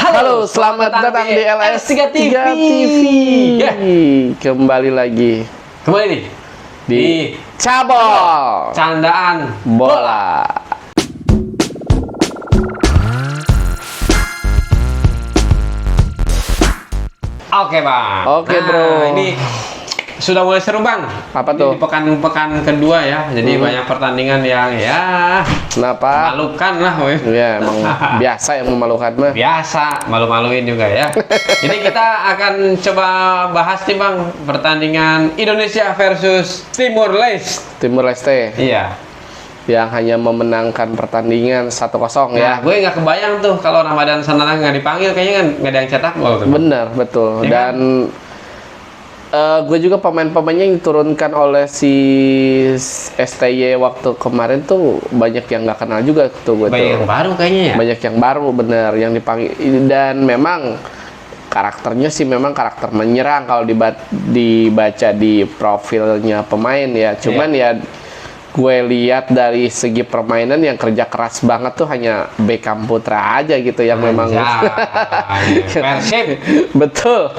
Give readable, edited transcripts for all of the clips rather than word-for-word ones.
Halo, selamat datang di LS3 TV. Kembali lagi. Kembali nih di Cabol Candaan Bola. Oke bang. Oke, bro. Ini sudah mulai seru bang. Apa Ini tuh? di pekan kedua ya. Jadi banyak pertandingan yang ya Kenapa? memalukan lah, weh. Ya, emang biasa yang memalukan mah. Biasa, malu-maluin juga ya. Jadi kita akan coba bahas nih bang pertandingan Indonesia versus Timur Leste. Timur Leste Iya. yang hanya memenangkan pertandingan 1-0 Nah, ya. gue nggak kebayang tuh kalau Ramadan Sananta nggak dipanggil, kayaknya kan nggak ada yang cetak gol tuh. Bener, betul. Ya Dan gue juga pemain-pemainnya yang diturunkan oleh si STY waktu kemarin tuh banyak yang nggak kenal juga tuh gue Banyak yang tuh. baru kayaknya ya. Banyak yang baru, bener, yang dipanggil. Dan memang karakternya sih memang karakter menyerang kalau dibaca di profilnya pemain ya. Cuman ya gue lihat dari segi permainan yang kerja keras banget tuh hanya Beckham Putra aja gitu yang memang Persib. betul.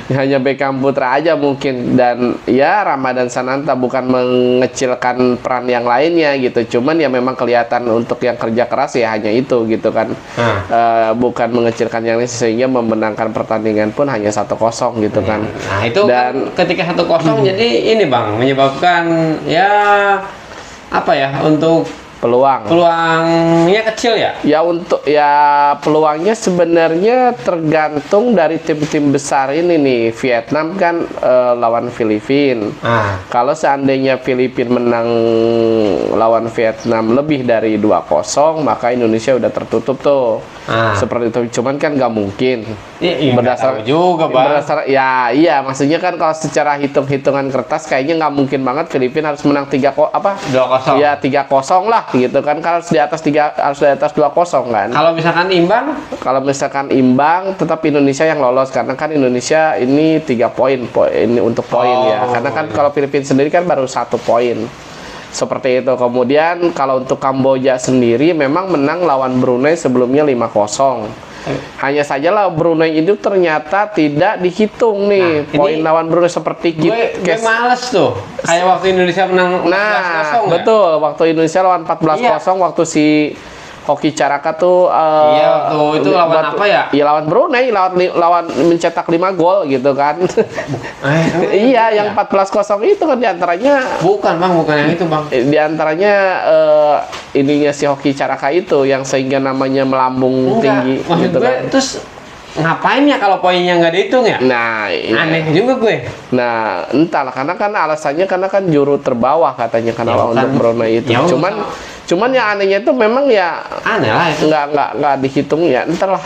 Hanya Beckham Putra aja mungkin, dan ya Ramadan Sananta bukan mengecilkan peran yang lainnya gitu, cuman ya memang kelihatan untuk yang kerja keras ya hanya itu gitu kan. Bukan mengecilkan yang lain sehingga memenangkan pertandingan pun hanya 1-0 gitu kan. Nah itu Dan kan ketika 1-0 jadi ini bang menyebabkan ya apa ya, untuk peluangnya kecil ya. Ya untuk ya peluangnya sebenarnya tergantung dari tim-tim besar ini nih. Vietnam kan lawan Filipina. Kalau seandainya Filipina menang lawan Vietnam lebih dari 2-0, maka Indonesia udah tertutup tuh. Seperti itu. Cuman kan nggak mungkin. Iya, Berdasar juga bang. Ya iya, maksudnya kan kalau secara hitung-hitungan kertas kayaknya nggak mungkin banget Filipina harus menang 2-0. Ya 3-0 lah gitu kan, harus di atas 2-0 kan. Kalau misalkan imbang, Tetap Indonesia yang lolos karena kan Indonesia ini 3 poin ini untuk poin ya. Karena kan kalau Filipina sendiri kan baru 1 poin. Seperti itu. Kemudian kalau untuk Kamboja sendiri memang menang lawan Brunei sebelumnya 5-0. Hanya saja lah Brunei itu ternyata tidak dihitung nih poin lawan Brunei seperti gue males tuh. Kayak waktu Indonesia menang 14-0 betul. Waktu Indonesia lawan 14-0 waktu si Hoki Caraka tuh waktu itu lawan apa ya? Iya lawan Brunei, lawan mencetak 5 gol gitu kan. Iya, yang 14-0 itu kan diantaranya bukan yang itu bang. Diantaranya ininya si Hoki Caraka itu yang sehingga namanya melambung tinggi gitu kan. Terus ngapain ya kalau poinnya nggak dihitung ya? Nah, aneh juga gue. Nah, entahlah, karena kan alasannya karena kan juru terbawah katanya karena untuk Brunei itu. Cuman yang anehnya itu memang ya aneh lah itu. Nggak dihitung ya. Entahlah,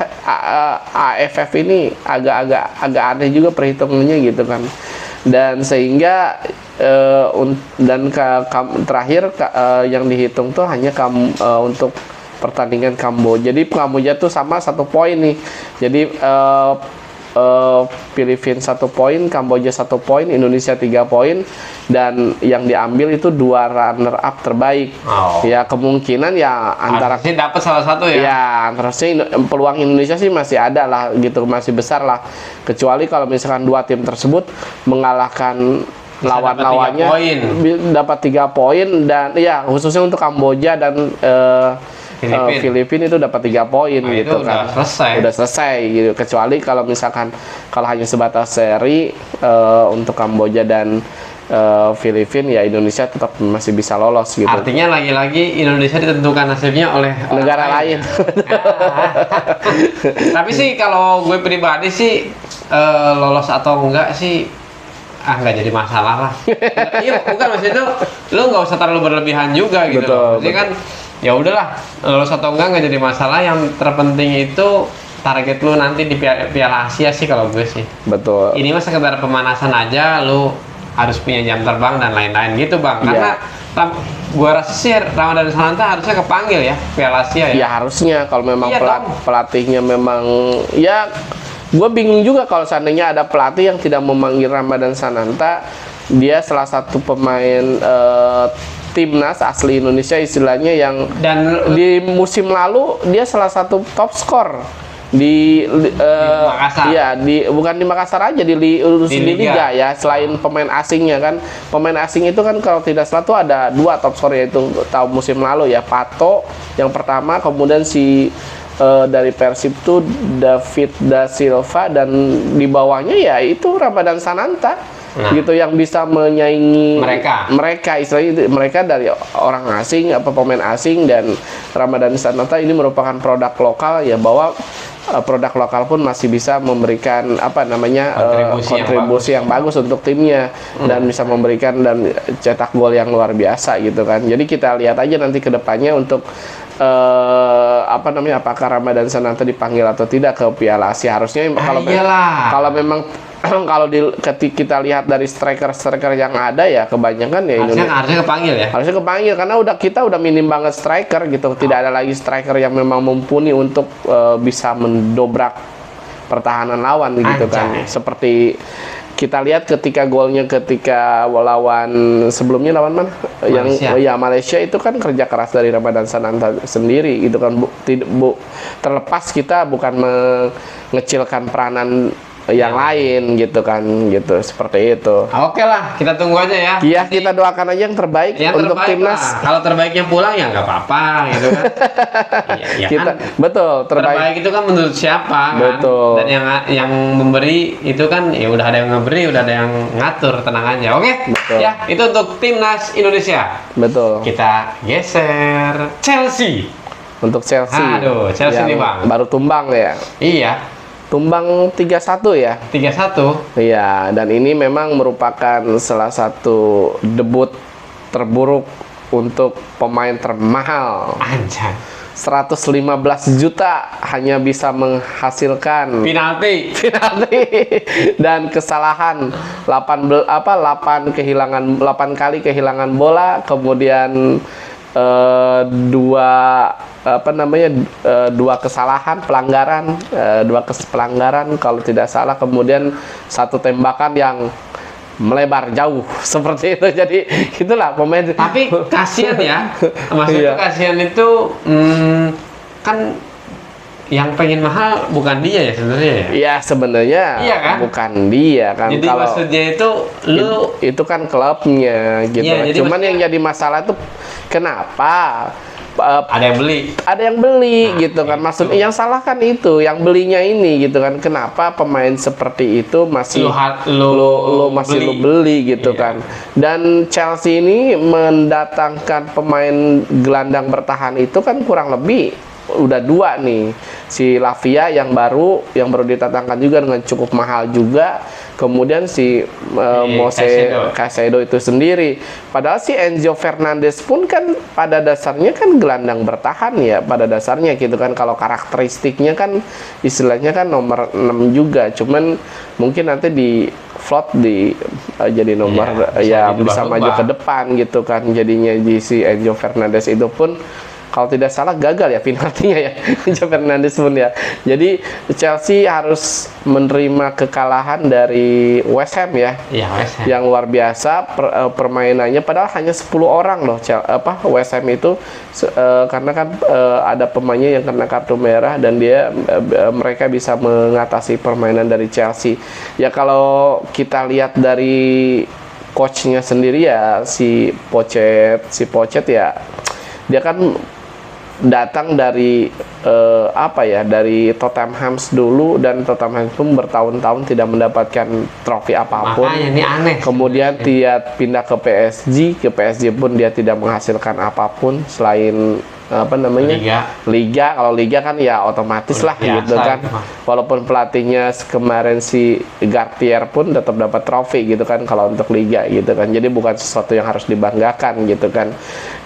AFF ini agak aneh juga perhitungannya gitu kan. Dan sehingga terakhir yang dihitung tuh hanya untuk pertandingan Kamboja. Jadi Kamboja tuh sama 1 poin nih. Jadi Filipina 1 poin, Kamboja 1 poin, Indonesia 3 poin, dan yang diambil itu 2 runner up terbaik. Ya kemungkinan ya antara sih dapat salah satu ya. Ya antara sih peluang Indonesia sih masih ada lah gitu, masih besar lah. Kecuali kalau misalkan 2 tim tersebut mengalahkan lawan-lawannya dapat 3 poin, dan ya khususnya untuk Kamboja dan Filipina itu dapat 3 poin gitu kan. Udah selesai gitu. Kecuali kalau misalkan hanya sebatas seri untuk Kamboja dan Filipina, ya Indonesia tetap masih bisa lolos gitu. Artinya lagi-lagi Indonesia ditentukan nasibnya oleh negara lain. Tapi sih kalau gue pribadi sih lolos atau enggak sih nggak jadi masalah lah. Iya, bukan maksud itu lu nggak usah terlalu berlebihan juga gitu. Jadi kan ya udahlah, lolos atau enggak jadi masalah. Yang terpenting itu target lu nanti di Piala Asia sih kalau gue sih. Betul. Ini mah sekedar pemanasan aja, lu harus punya jam terbang dan lain-lain gitu bang. Karena gua rasa sih Ramadan Sananta harusnya kepanggil ya Piala Asia ya. Ya harusnya kalau memang pelatihnya memang ya. Gue bingung juga kalau seandainya ada pelatih yang tidak memanggil Ramadan Sananta. Dia salah satu pemain timnas asli Indonesia istilahnya yang di musim lalu dia salah satu top skor Makassar. Iya, bukan di Makassar aja, di Liga ya. Selain pemain asingnya kan, pemain asing itu kan kalau tidak salah tuh ada 2 top skor, yaitu tahun musim lalu ya, Pato yang pertama, kemudian si dari Persib tuh David da Silva, dan di bawahnya ya itu Ramadan Sananta. Gitu, yang bisa menyaingi mereka istilahnya, mereka dari orang asing, pemain asing, dan Ramadan Sananta ini merupakan produk lokal ya, bahwa produk lokal pun masih bisa memberikan kontribusi yang bagus untuk timnya, dan bisa memberikan dan cetak gol yang luar biasa gitu kan. Jadi kita lihat aja nanti ke depannya untuk apakah Ramadan Sananta dipanggil atau tidak ke Piala Asia. Harusnya kalau memang kalau kita lihat dari striker yang ada ya, kebanyakan ya harusnya kepanggil ya. Harusnya kepanggil karena kita udah minim banget striker gitu. Tidak ada lagi striker yang memang mumpuni untuk bisa mendobrak pertahanan lawan gitu kan. Seperti kita lihat ketika lawan sebelumnya, lawan mana? Malaysia itu kan kerja keras dari Ramadan Sananta sendiri gitu kan. Terlepas kita bukan mengecilkan peranan yang lain gitu kan, gitu, seperti itu. Oke lah, kita tunggu aja ya. Iya, kita doakan aja yang terbaik untuk timnas. Kalau terbaiknya pulang ya nggak apa-apa gitu kan. Betul, terbaik itu kan menurut siapa kan? Betul. Dan yang memberi itu kan ya udah ada yang memberi, udah ada yang ngatur, tenang aja. Oke? Betul. Ya, itu untuk timnas Indonesia. Betul. Kita geser Chelsea. Untuk Chelsea. Aduh, Chelsea nih Bang. Baru tumbang ya. Iya. Tumbang 3-1 ya. 3-1. Iya, dan ini memang merupakan salah satu debut terburuk untuk pemain termahal. Anjay. 115 juta hanya bisa menghasilkan penalti dan kesalahan 8 kali kehilangan bola, kemudian dua kesalahan pelanggaran, pelanggaran kalau tidak salah, kemudian 1 tembakan yang melebar jauh seperti itu. Jadi itulah pemain. Tapi kasihan ya, maksudnya kasihan itu kan yang pengen mahal bukan dia ya sebenarnya ya. Iya sebenarnya. Iya kan? Bukan dia kan. Jadi kalau maksudnya itu itu kan klubnya gitu. Iya, cuman yang jadi masalah itu kenapa ada yang beli gitu kan. Maksudnya yang salah kan itu yang belinya ini gitu kan. Kenapa pemain seperti itu masih lu beli gitu kan. Dan Chelsea ini mendatangkan pemain gelandang bertahan itu kan kurang lebih udah 2 nih. Si Lavia yang baru didatangkan juga dengan cukup mahal juga. Kemudian si Caicedo itu sendiri. Padahal si Enzo Fernandez pun kan pada dasarnya kan gelandang bertahan ya, pada dasarnya gitu kan. Kalau karakteristiknya kan istilahnya kan nomor 6 juga. Cuman mungkin nanti di float jadi nomor bisa maju ke depan gitu kan. Jadinya di si Enzo Fernandez itu pun kalau tidak salah gagal ya penaltinya ya, Enzo Fernandez pun ya. Jadi Chelsea harus menerima kekalahan dari West Ham ya. Iya, West Ham. Yang luar biasa permainannya, padahal hanya 10 orang loh West Ham itu karena kan ada pemainnya yang kena kartu merah, dan mereka bisa mengatasi permainan dari Chelsea. Ya kalau kita lihat dari coachnya sendiri ya, si Pochettino ya, dia kan datang dari dari Tottenham dulu, dan Tottenham pun bertahun-tahun tidak mendapatkan trofi apapun. Makanya ini aneh. Kemudian dia pindah ke PSG pun dia tidak menghasilkan apapun selain Liga. Kalau Liga kan ya otomatis lah gitu kan. Walaupun pelatihnya kemarin si Gartier pun tetap dapat trofi gitu kan kalau untuk Liga gitu kan. Jadi bukan sesuatu yang harus dibanggakan gitu kan.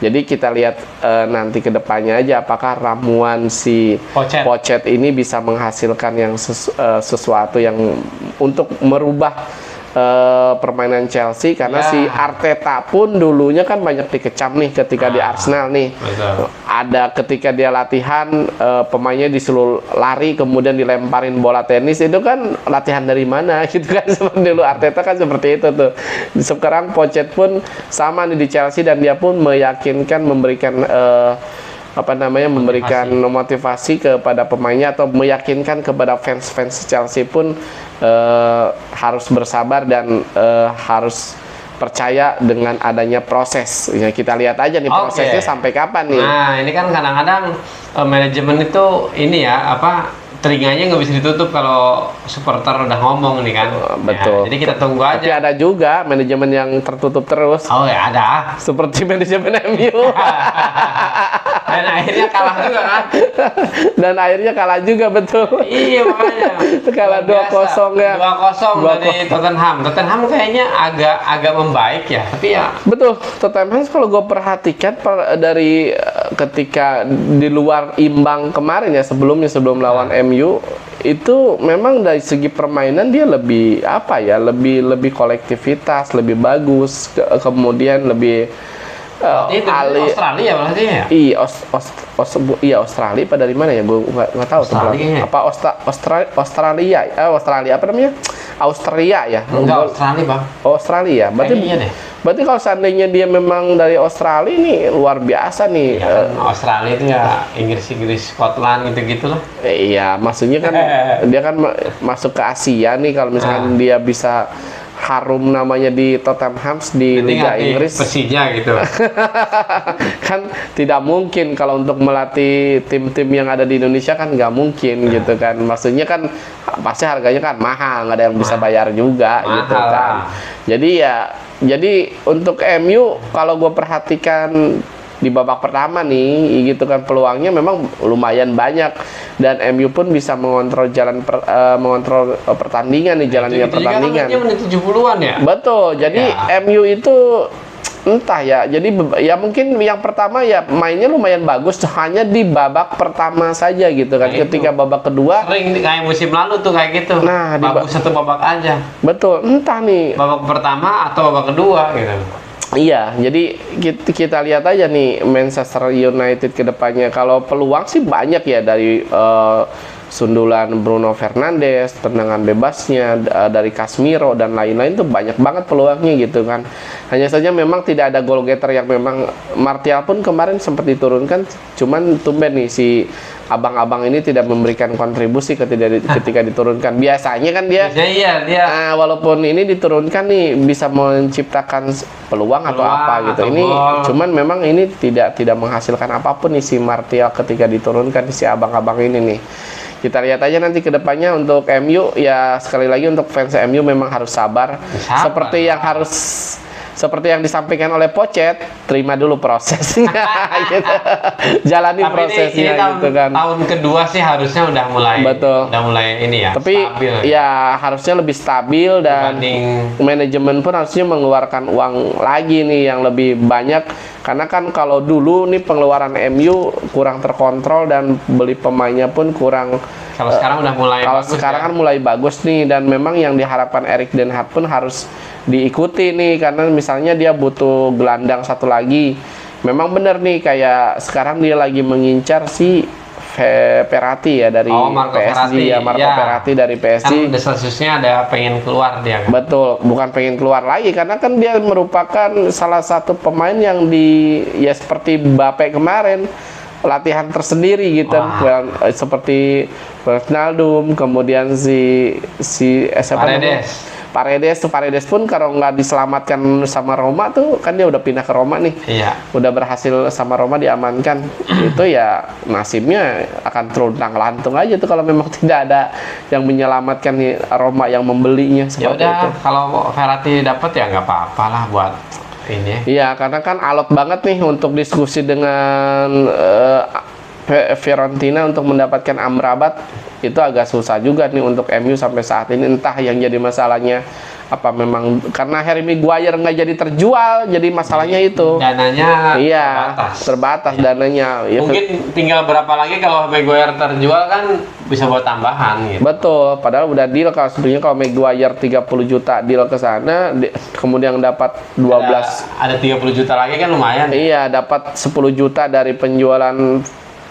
Jadi kita lihat nanti ke depannya aja apakah ramuan si Pochettino ini bisa menghasilkan yang sesuatu yang untuk merubah permainan Chelsea, karena si Arteta pun dulunya kan banyak dikecam nih ketika di Arsenal nih. Betul. Ada ketika dia latihan pemainnya disuruh lari kemudian dilemparin bola tenis, itu kan latihan dari mana gitu kan. Seperti dulu Arteta kan seperti itu tuh. Sekarang Pochettino pun sama nih di Chelsea, dan dia pun meyakinkan memberikan memberikan motivasi kepada pemainnya atau meyakinkan kepada fans-fans Chelsea pun harus bersabar dan harus percaya dengan adanya proses. Ya, kita lihat aja nih prosesnya sampai kapan nih. Nah, ini kan kadang-kadang manajemen itu ini ya telinganya nggak bisa ditutup kalau supporter udah ngomong nih kan. Betul. Ya, jadi kita tunggu aja. Tapi ada juga manajemen yang tertutup terus. Oh ya ada. Seperti manajemen MU. Dan akhirnya kalah juga kan. Dan akhirnya kalah juga, betul. Iya makanya. Kalah 2-0 ya. 2-0 dari Tottenham. Tottenham kayaknya agak membaik ya. Tapi ya. Betul. Tottenham kalau gue perhatikan dari ketika di luar imbang kemarin ya sebelum lawan MU itu memang dari segi permainan dia lebih lebih kolektivitas, lebih bagus, kemudian lebih itu Australia berarti ya? Iya Australia pada dari mana ya? Gue nggak tahu Australia. Apa Australia apa namanya? Austria ya? Enggak, Australia bang. Australia. Berarti kalau seandainya dia memang dari Australia nih luar biasa nih. Ya, Australia itu ya Inggris, Scotland gitu-gitulah. Iya, maksudnya kan dia kan masuk ke Asia nih kalau misalkan dia bisa harum namanya di Tottenham di Liga Inggris. Persija gitu. Kan tidak mungkin kalau untuk melatih tim-tim yang ada di Indonesia kan nggak mungkin gitu kan. Maksudnya kan pasti harganya kan mahal, nggak ada yang bisa bayar juga gitu kan. Jadi untuk MU kalau gue perhatikan di babak pertama nih gitu kan peluangnya memang lumayan banyak dan MU pun bisa mengontrol pertandingan nih, jalannya pertandingan. Itu menit 70-an ya? Betul. Jadi MU itu entah ya. Jadi ya mungkin yang pertama ya mainnya lumayan bagus hanya di babak pertama saja gitu kan. Ketika babak kedua sering kayak musim lalu tuh kayak gitu. Nah, bagus satu babak aja. Betul. Entah nih babak pertama atau babak kedua gitu. Iya, jadi kita lihat aja nih Manchester United ke depannya. Kalau peluang sih banyak ya dari sundulan Bruno Fernandes, tendangan bebasnya dari Casemiro dan lain-lain tuh banyak banget peluangnya gitu kan. Hanya saja memang tidak ada goal getter yang memang Martial pun kemarin sempat diturunkan, cuman tumben nih si abang-abang ini tidak memberikan kontribusi ketika diturunkan. Biasanya kan dia walaupun ini diturunkan nih bisa menciptakan peluang atau apa gitu. Ini cuman memang ini tidak menghasilkan apapun nih si Martial ketika diturunkan si abang-abang ini nih. Kita lihat aja nanti ke depannya untuk MU ya, sekali lagi untuk fans MU memang harus sabar. Seperti yang disampaikan oleh Pochet, terima dulu prosesnya gitu. Jalani prosesnya ini gitu kan. Tahun kedua sih harusnya udah mulai ini ya. Tapi stabil, ya harusnya lebih stabil dan manajemen pun harusnya mengeluarkan uang lagi nih yang lebih banyak. Karena kan kalau dulu nih pengeluaran MU kurang terkontrol dan beli pemainnya pun kurang. Kalau sekarang udah mulai bagus. Sekarang kan mulai bagus nih dan memang yang diharapkan Erik ten Hag pun harus diikuti nih, karena misalnya dia butuh gelandang satu lagi. Memang benar nih kayak sekarang dia lagi mengincar si Verratti ya dari PSG Verratti dari PSG. Kan desas-desusnya ada pengen keluar dia kan? Betul, bukan pengen keluar lagi karena kan dia merupakan salah satu pemain yang seperti Mbappe kemarin latihan tersendiri gitu seperti Wijnaldum, kemudian Paredes pun kalau nggak diselamatkan sama Roma tuh kan dia udah pindah ke Roma nih. Iya. Udah berhasil sama Roma diamankan. Itu ya nasibnya akan terluntang-lantung aja tuh kalau memang tidak ada yang menyelamatkan nih Roma yang membelinya seperti itu. Kalau Verratti dapat ya nggak apa-apa lah buat ini. Iya, karena kan alot banget nih untuk diskusi dengan Fiorentina untuk mendapatkan Amrabat. Itu agak susah juga nih untuk MU sampai saat ini. Entah yang jadi masalahnya apa memang karena Harry Maguire nggak jadi terjual, jadi masalahnya itu dananya terbatas dananya. Mungkin tinggal berapa lagi kalau Maguire terjual kan bisa buat tambahan gitu. Betul, padahal udah deal kalau sebetulnya kalau Maguire 30 juta deal ke sana kemudian dapat 12 ada 30 juta lagi kan lumayan. Iya, dapat 10 juta dari penjualan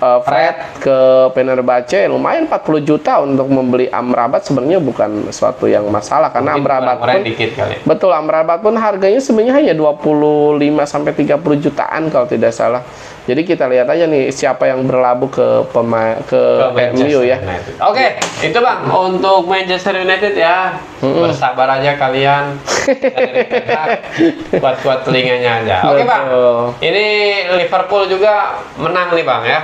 Fred ke Fenerbahce, lumayan 40 juta untuk membeli Amrabat sebenarnya bukan suatu yang masalah karena Amrabat pun betul Amrabat pun harganya sebenarnya hanya 25 sampai 30 jutaan kalau tidak salah. Jadi kita lihat aja nih siapa yang berlabuh ke MU ya. Oke, itu Bang untuk Manchester United ya. Bersabar aja kalian. Kuat-kuat telinganya aja. Oke Bang. Ini Liverpool juga menang nih Bang ya.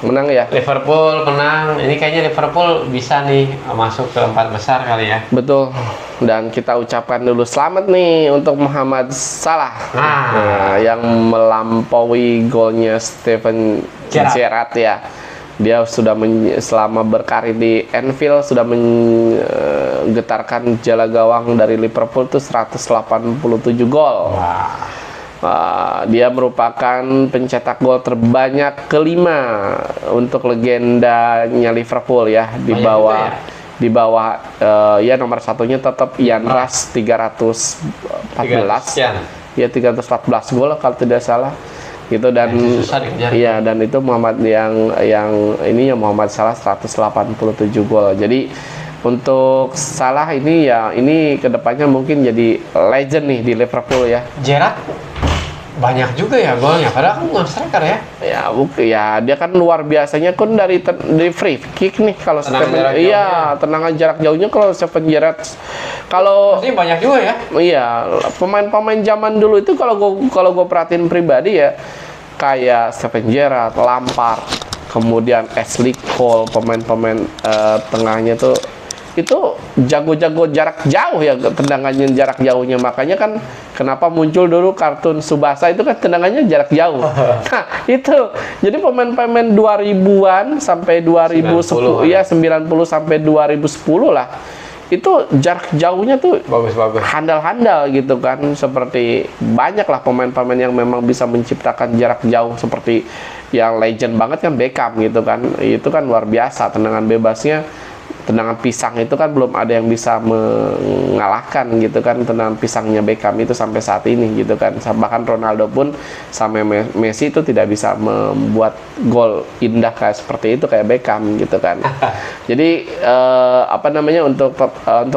Menang ya? Liverpool menang. Ini kayaknya Liverpool bisa nih masuk ke 4 besar kali ya. Betul. Dan kita ucapkan dulu selamat nih untuk Mohamed Salah. Nah, yang melampaui golnya Steven Gerrard ya. Dia sudah selama berkarir di Anfield sudah menggetarkan jala gawang dari Liverpool tuh 187 gol. Dia merupakan pencetak gol terbanyak kelima untuk legendanya Liverpool ya, di bawah ya nomor satunya tetap Ian Rush 314 ya 314 gol kalau tidak salah gitu. Dan iya, dan itu Muhammad yang ini ya Mohamed Salah 187 gol. Jadi untuk Salah ini ya, ini kedepannya mungkin jadi legend nih di Liverpool ya. Gerrard banyak juga ya golnya, padahal kan bukan striker ya. Ya dia kan luar biasanya kan dari free kick nih kalau Steven. Iya, tendangan jarak jauhnya kalau Steven Gerrard. Kalau pasti banyak juga ya. Iya, pemain-pemain zaman dulu itu kalau gue perhatiin pribadi ya, kayak Steven Gerrard, Lampard, kemudian Ashley Cole, pemain-pemain tengahnya tuh itu jago-jago jarak jauh ya, tendangannya jarak jauhnya. Makanya kan kenapa muncul dulu kartun Tsubasa itu kan tendangannya jarak jauh. Nah, itu. Jadi pemain-pemain 2000-an sampai 2010 ya 90 sampai 2010 lah. Itu jarak jauhnya tuh bagus-bagus. Handal-handal gitu kan. Seperti banyak lah pemain-pemain yang memang bisa menciptakan jarak jauh, seperti yang legend banget kan Beckham gitu kan. Itu kan luar biasa tendangan bebasnya. Tendangan pisang itu kan belum ada yang bisa mengalahkan gitu kan, tendangan pisangnya Beckham itu sampai saat ini gitu kan. Bahkan Ronaldo pun sampai Messi itu tidak bisa membuat gol indah kayak seperti itu kayak Beckham gitu kan. Jadi apa namanya, untuk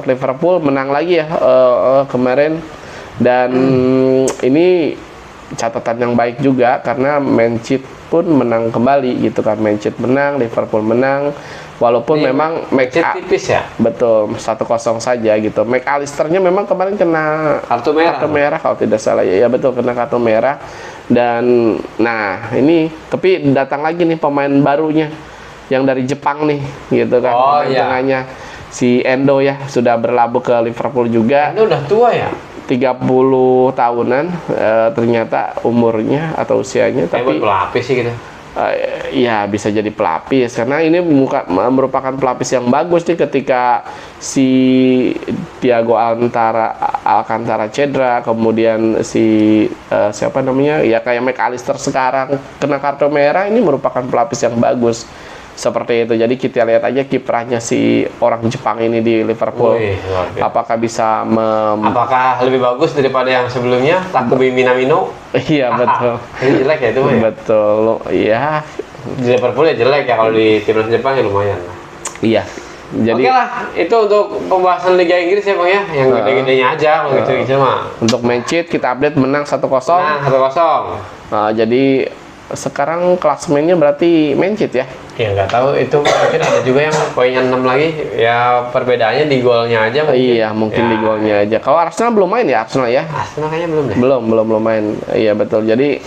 Liverpool menang lagi ya kemarin, dan ini catatan yang baik juga karena Manchester pun menang kembali gitu kan. Manchester menang, Liverpool menang. Walaupun memang tipis ya. Betul, 1-0 saja gitu. McAllister-nya memang kemarin kena kartu merah kalau tidak salah ya. Ya betul, kena kartu merah. Dan nah, ini tapi datang lagi nih pemain barunya yang dari Jepang nih gitu kan. Tengahnya si Endo ya, sudah berlabuh ke Liverpool juga. Endo udah tua ya? 30 tahunan ternyata umurnya atau usianya, tapi pelapis sih gitu. Ya bisa jadi pelapis karena ini merupakan pelapis yang bagus nih ketika si Thiago Alcantara cedera, kemudian si siapa namanya ya kayak McAllister sekarang kena kartu merah. Ini merupakan pelapis yang bagus seperti itu. Jadi kita lihat aja kiprahnya si orang Jepang ini di Liverpool. Apakah bisa apakah lebih bagus daripada yang sebelumnya, Takumi Minamino? Iya betul. Ini jelek ya itu ya? Betul, iya. Di Liverpool ya jelek ya, kalau di timnas Jepang ya lumayan. Iya. Jadi oke lah, itu untuk pembahasan Liga Inggris ya Bang ya, yang gede-gedenya aja kalau gitu mah. Untuk Manchester kita update menang 1-0. Menang 1-0. Jadi sekarang klasemennya berarti Manchester ya? Ya nggak tahu, itu mungkin ada juga yang poinnya 6 lagi. Ya perbedaannya di golnya aja mungkin. Iya, mungkin di golnya aja. Kalau Arsenal belum main ya, Arsenal ya? Arsenal kayaknya belum deh. Belum main. Iya betul. Jadi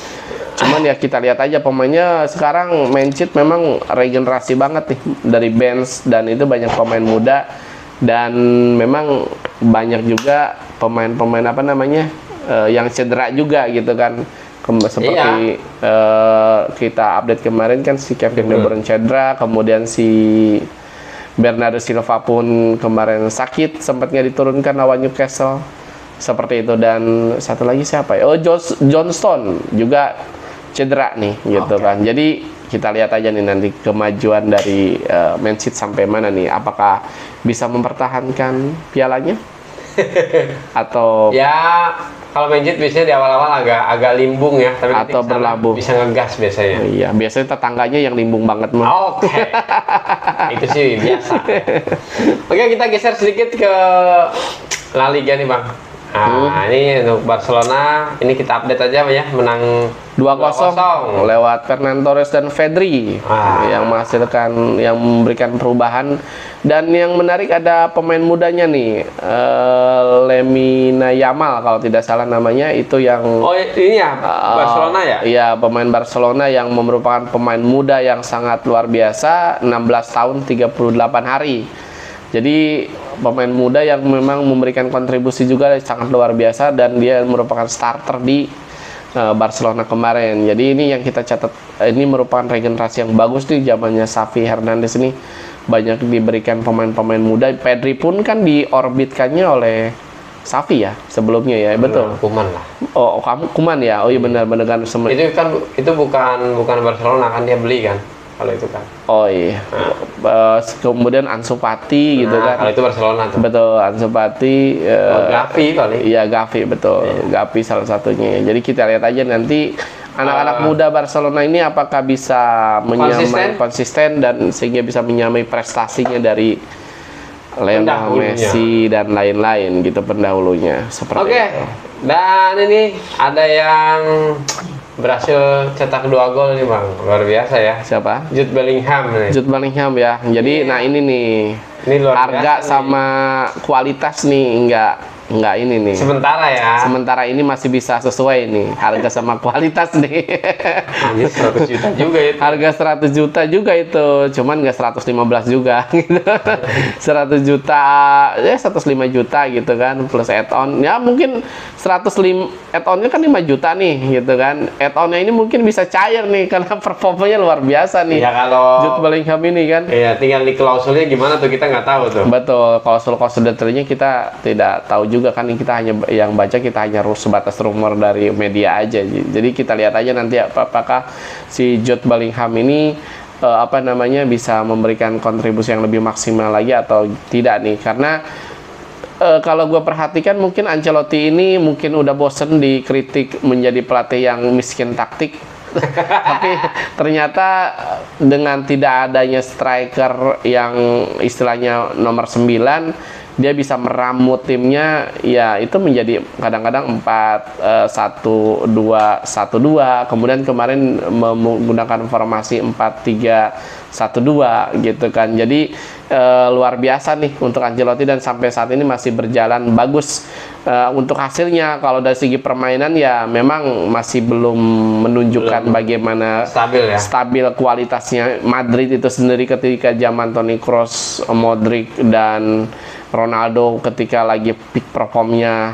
cuman ya kita lihat aja pemainnya sekarang. Manchester memang regenerasi banget nih dari bench, dan itu banyak pemain muda, dan memang banyak juga pemain-pemain apa namanya yang cedera juga gitu kan. Seperti kita update kemarin kan si Kevin De Bruyne cedera, kemudian si Bernardo Silva pun kemarin sakit, sempatnya diturunkan lawan Newcastle seperti itu. Dan satu lagi siapa ya? Johnston juga cedera nih gitu kan. Jadi kita lihat aja nih nanti kemajuan dari Man City sampai mana nih, apakah bisa mempertahankan pialanya atau ya. Kalau Manchester biasanya di awal-awal agak limbung ya, tapi atau berlabuh bisa ngegas biasanya. Iya, biasanya tetangganya yang limbung banget mah. Oke. Itu sih biasa. Oke, kita geser sedikit ke La Liga nih Bang. Nah, ini untuk Barcelona, ini kita update aja ya, menang 2-0 lewat Fernan Torres dan Pedri yang memberikan perubahan. Dan yang menarik ada pemain mudanya nih, Lamine Yamal kalau tidak salah namanya, itu yang ini ya Barcelona ya? Iya, pemain Barcelona yang merupakan pemain muda yang sangat luar biasa, 16 tahun 38 hari. Jadi pemain muda yang memang memberikan kontribusi juga sangat luar biasa, dan dia merupakan starter di Barcelona kemarin. Jadi ini yang kita catat, ini merupakan regenerasi yang bagus di zamannya Xavi Hernandez ini, banyak diberikan pemain-pemain muda. Pedri pun kan diorbitkannya oleh Xavi ya sebelumnya ya, betul. Kuman lah. Oh, kamu Kuman ya? Oh iya benar-benar kan. Itu bukan Barcelona kan, dia beli kan? Kalau itu kan. Oh iya. Kemudian Ansu Fati gitu kan. Kalau itu Barcelona tuh. Betul, Ansu Fati. Gavi paling. Iya, Gavi betul. Gavi salah satunya. Jadi kita lihat aja nanti anak-anak muda Barcelona ini apakah bisa menyamai konsisten dan sehingga bisa menyamai prestasinya dari Lionel Messi dan lain-lain gitu pendahulunya. Seperti itu. Dan ini ada yang berhasil cetak 2 gol nih Bang, luar biasa ya. Siapa? Jude Bellingham nih. Jude Bellingham ya. Jadi nah ini nih, harga sama kualitas nih enggak ini nih. Sementara ya. Sementara ini masih bisa sesuai nih, harga sama kualitas nih. Ini 100 juta juga itu. Harga 100 juta juga itu, cuman nggak 115 juga gitu. 100 juta, ya 105 juta gitu kan, plus add-on. Ya mungkin 105, add-onnya kan 5 juta nih gitu kan. Add-onnya ini mungkin bisa cair nih, karena performanya luar biasa nih. Ya kalau Jude Bellingham ini kan. Iya, tinggal di klausulnya gimana tuh kita nggak tahu tuh. Betul, klausul detailnya kita tidak tahu juga kan, kita hanya yang baca, kita hanya sebatas rumor dari media aja. Jadi kita lihat aja nanti apakah si Jude Bellingham ini bisa memberikan kontribusi yang lebih maksimal lagi atau tidak nih. Karena kalau gue perhatikan mungkin Ancelotti ini mungkin udah bosen dikritik menjadi pelatih yang miskin taktik. Tapi ternyata dengan tidak adanya striker yang istilahnya nomor 9, dia bisa meramu timnya, ya itu menjadi kadang-kadang 4-1-2-1-2. Kemudian kemarin menggunakan formasi 4-3-1-2 gitu kan. Jadi luar biasa nih untuk Ancelotti, dan sampai saat ini masih berjalan bagus. Untuk hasilnya kalau dari segi permainan ya memang masih belum menunjukkan bagaimana stabil kualitasnya Madrid itu sendiri ketika zaman Toni Kroos, Modric dan Ronaldo ketika lagi peak performnya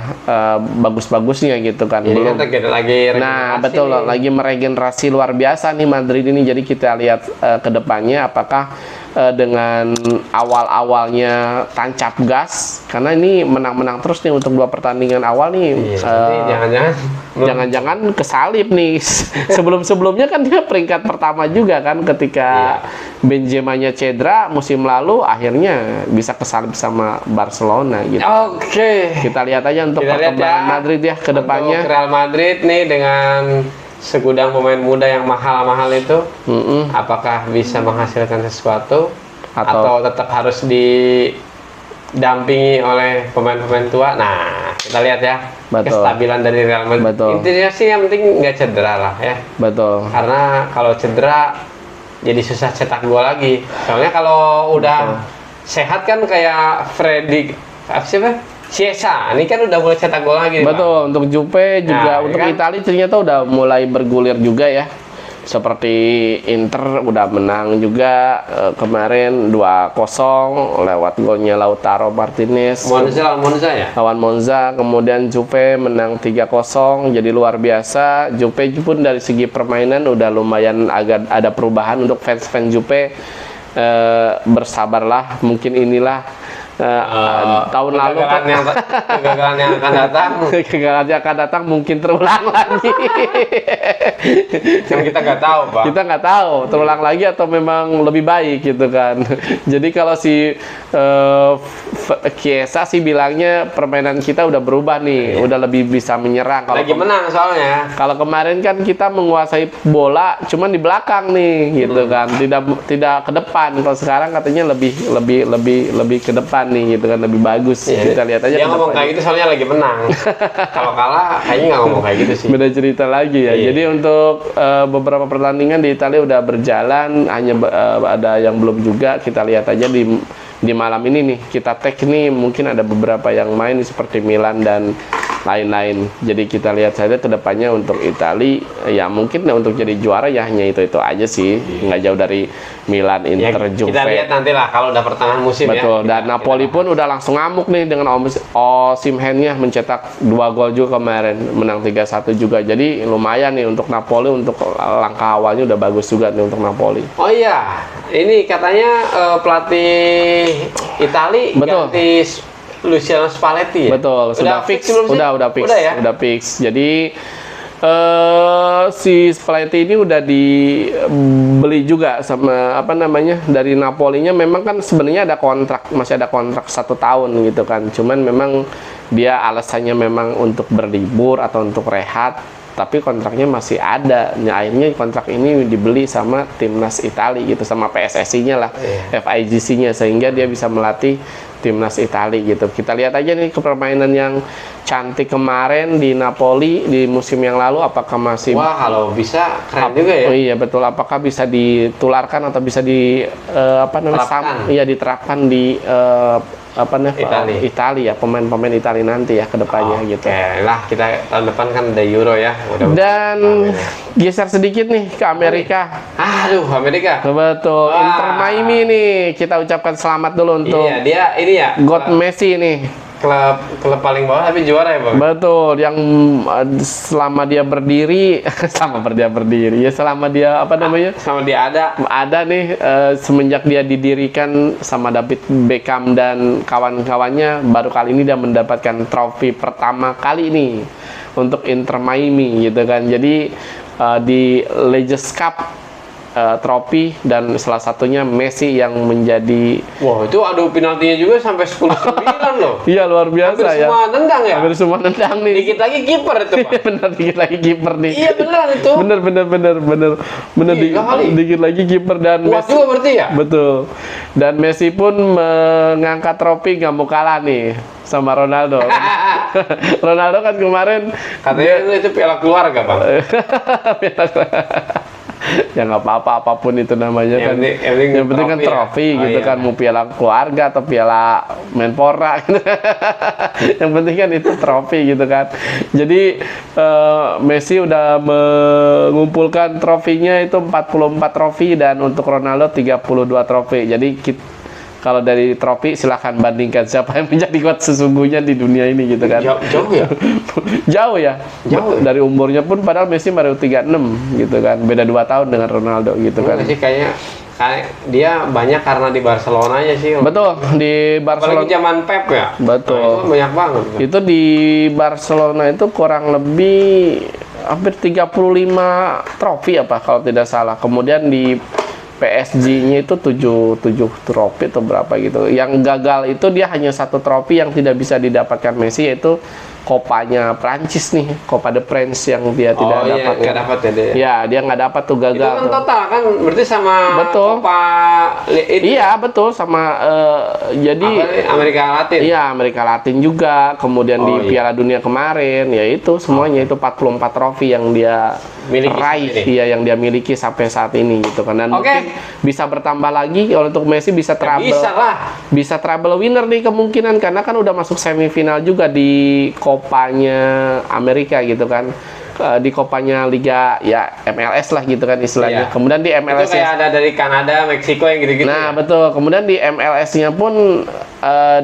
bagus-bagusnya gitu kan. Belum lagi betul, lagi meregenerasi luar biasa nih Madrid ini. Jadi kita lihat ke depannya apakah dengan awal-awalnya tancap gas, karena ini menang-menang terus nih untuk 2 pertandingan awal nih. Jangan-jangan kesalip nih. Sebelum-sebelumnya kan dia peringkat pertama juga kan, ketika Benzema-nya cedera musim lalu, akhirnya bisa kesalip sama Barcelona gitu. Kita lihat aja untuk perkembangan Madrid ya ke depannya. Untuk Real Madrid nih dengan segudang pemain muda yang mahal-mahal itu, apakah bisa menghasilkan sesuatu atau tetap harus didampingi oleh pemain-pemain tua? Nah, kita lihat ya. Kestabilan dari Real Madrid. Intinya sih yang penting nggak cedera lah ya. Betul. Karena kalau cedera jadi susah cetak gol lagi. Soalnya kalau udah sehat kan kayak Chiesa, ini kan udah mulai cetak gol lagi. Betul, untuk Juve juga, untuk Italia ternyata udah mulai bergulir juga ya. Seperti Inter udah menang juga kemarin 2-0 lewat golnya Lautaro Martinez. Monza ya? Lawan Monza, kemudian Juve menang 3-0, jadi luar biasa. Juve pun dari segi permainan udah lumayan agak ada perubahan. Untuk fans-fans Juve bersabarlah, mungkin inilah tahun lalu kegagalan yang akan datang. Kegagalan yang akan datang mungkin terulang lagi. Yang kita nggak tahu, Pak. Kita nggak tahu terulang lagi atau memang lebih baik gitu kan. Jadi kalau si Chiesa sih bilangnya permainan kita udah berubah nih, udah lebih bisa menyerang. Lagi menang soalnya. Kalau kemarin kan kita menguasai bola cuman di belakang nih gitu kan, tidak ke depan. Kalau sekarang katanya lebih ke depan depan nih gitu kan lebih bagus. Kita lihat aja. Dia ngomong kayak gitu soalnya lagi menang. Kalau kalah kayaknya nggak ngomong kayak gitu sih. Beda cerita lagi ya. Jadi untuk beberapa pertandingan di Italia udah berjalan, hanya ada yang belum juga. Kita lihat aja di malam ini nih, kita tag nih mungkin ada beberapa yang main seperti Milan dan lain-lain. Jadi kita lihat saja ke depannya untuk Italia ya mungkin untuk jadi juara ya hanya itu aja sih. Nggak jauh dari Milan, Inter, Juve. Kita lihat nanti lah kalau udah pertengahan musim. Betul. Ya. Dan Napoli pun udah langsung ngamuk nih dengan Osimhen-nya mencetak 2 gol juga kemarin, menang 3-1 juga. Jadi lumayan nih untuk Napoli, untuk langkah awalnya udah bagus juga nih untuk Napoli. Oh iya, ini katanya pelatih Italia ganti Luciano Spalletti ya? Betul, sudah fix. Udah fix. Udah ya? Udah fix. Jadi si Spalletti ini udah dibeli juga sama dari Napolinya. Memang kan sebenarnya masih ada kontrak 1 tahun gitu kan. Cuman memang dia alasannya memang untuk berlibur atau untuk rehat. Tapi kontraknya masih ada. Nah, akhirnya kontrak ini dibeli sama timnas Italia gitu, sama PSSI-nya lah, FIGC-nya, sehingga dia bisa melatih timnas Italia gitu. Kita lihat aja nih permainan yang cantik kemarin di Napoli di musim yang lalu, apakah masih kalau bisa keren juga ya. Oh iya betul, apakah bisa ditularkan atau bisa diterapkan di Italia, pemain-pemain Italia nanti ya ke depannya gitu. Lah, kita tahun depan kan ada Euro ya. Dan geser sedikit nih ke Amerika. Aduh, Amerika. Betul. Inter Miami nih, kita ucapkan selamat dulu untuk dia ini ya. God Messi nih. Klub paling bawah tapi juara ya, Bang? Betul, yang selama dia berdiri selama dia ada nih semenjak dia didirikan sama David Beckham dan kawan-kawannya, baru kali ini dia mendapatkan trofi pertama kali ini untuk Inter Miami gitu kan. Jadi di Legends Cup trofi, dan salah satunya Messi yang menjadi itu adu penaltinya juga sampai 10-9 loh. Iya, luar biasa. Hampir semua nendang ya. Hampir semua nendang nih. Dikit lagi kiper itu, Pak. Bener, dikit lagi kiper nih. Iya benar itu. Bener dikit lagi kiper, dan Messi juga berarti ya. Betul. Dan Messi pun mengangkat trofi, nggak mau kalah nih sama Ronaldo. Ronaldo kan kemarin katanya itu piala keluarga, Bang. Ya nggak apa-apa, apapun itu namanya kan. Yang penting kan trofi gitu kan, mau piala keluarga atau piala Menpora gitu. Yang penting kan itu trofi gitu kan. Jadi Messi udah mengumpulkan trofinya itu 44 trofi, dan untuk Ronaldo 32 trofi. Jadi kalau dari trofi silahkan bandingkan siapa yang menjadi kuat sesungguhnya di dunia ini gitu kan. Jauh ya? Jauh. Dari umurnya pun padahal Messi baru 36 gitu kan. Beda 2 tahun dengan Ronaldo gitu kan. Sih kayaknya dia banyak karena di Barcelona aja sih. Betul, di Barcelona. Apalagi zaman Pep ya. Betul. Nah, itu banyak banget. Itu di Barcelona itu kurang lebih hampir 35 trofi apa kalau tidak salah. Kemudian di PSG-nya itu 7 trofi atau berapa gitu. Yang gagal itu dia hanya 1 trofi yang tidak bisa didapatkan Messi, yaitu Kopanya Prancis nih, Copa de France yang dia tidak dapat. Nggak dapat ya dia. Ya, dia nggak dapat tuh, gagal. Itu kan total kan berarti sama Copa itu. Iya, betul, sama jadi Amerika Latin. Iya, Amerika Latin juga. Kemudian di Piala Dunia kemarin, ya itu semuanya itu 44 trofi yang dia raih, yang dia miliki sampai saat ini gitu kan. Dan mungkin bisa bertambah lagi kalau untuk Messi bisa treble. Bisa treble winner nih kemungkinan, karena kan udah masuk semifinal juga di Kopanya Amerika gitu kan, di Kopanya Liga ya MLS lah gitu kan istilahnya. Kemudian di MLS itu kayak ada dari Kanada, Meksiko yang gitu-gitu. Nah betul. Kemudian di MLS-nya pun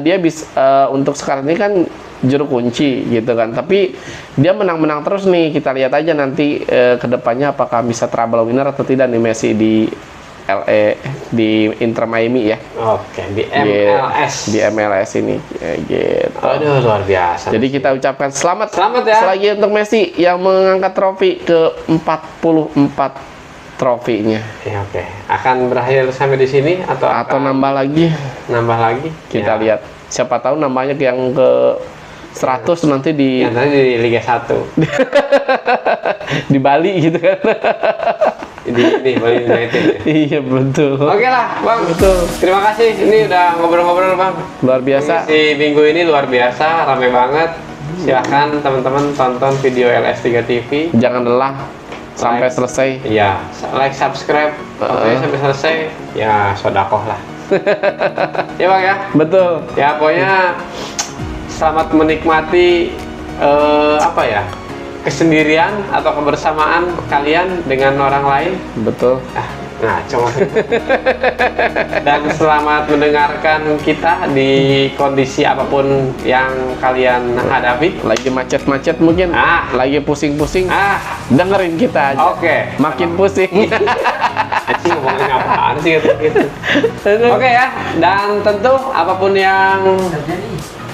dia bisa untuk sekarang ini kan juru kunci gitu kan, tapi dia menang-menang terus nih. Kita lihat aja nanti kedepannya apakah bisa treble winner atau tidak nih Messi di di Inter Miami ya. Di MLS. Di MLS ini gitu. Aduh, luar biasa. Jadi kita ucapkan selamat ya. Selagi untuk Messi yang mengangkat trofi ke 44 trofinya. Ya, akan berakhir sampai di sini atau nambah lagi? Nambah lagi. Kita lihat. Siapa tahu nambahnya yang ke 100 nanti di Yang tadi di Liga 1. di Bali gitu kan. Di Bali United. Iya betul. Oke lah, Bang. Betul. Terima kasih. Ini udah ngobrol-ngobrol, Bang. Luar biasa. Di minggu ini luar biasa, rame banget. Silahkan teman-teman tonton video LS3 TV. Jangan lelah sampai Like. selesai. Iya, like, subscribe, pokoknya sampai selesai. Ya, sodakoh lah. Ya Bang ya. Betul. Ya pokoknya selamat menikmati apa ya, kesendirian atau kebersamaan kalian dengan orang lain. Betul. Nah, coba. Dan selamat mendengarkan kita di kondisi apapun yang kalian hadapi. Lagi macet-macet mungkin. Lagi pusing-pusing. Dengerin kita aja. Oke. Makin pusing. Anjing ngomongin apaan sih gitu. Oke ya. Dan tentu apapun yang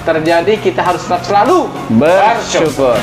terjadi kita harus tetap selalu Bersyukur.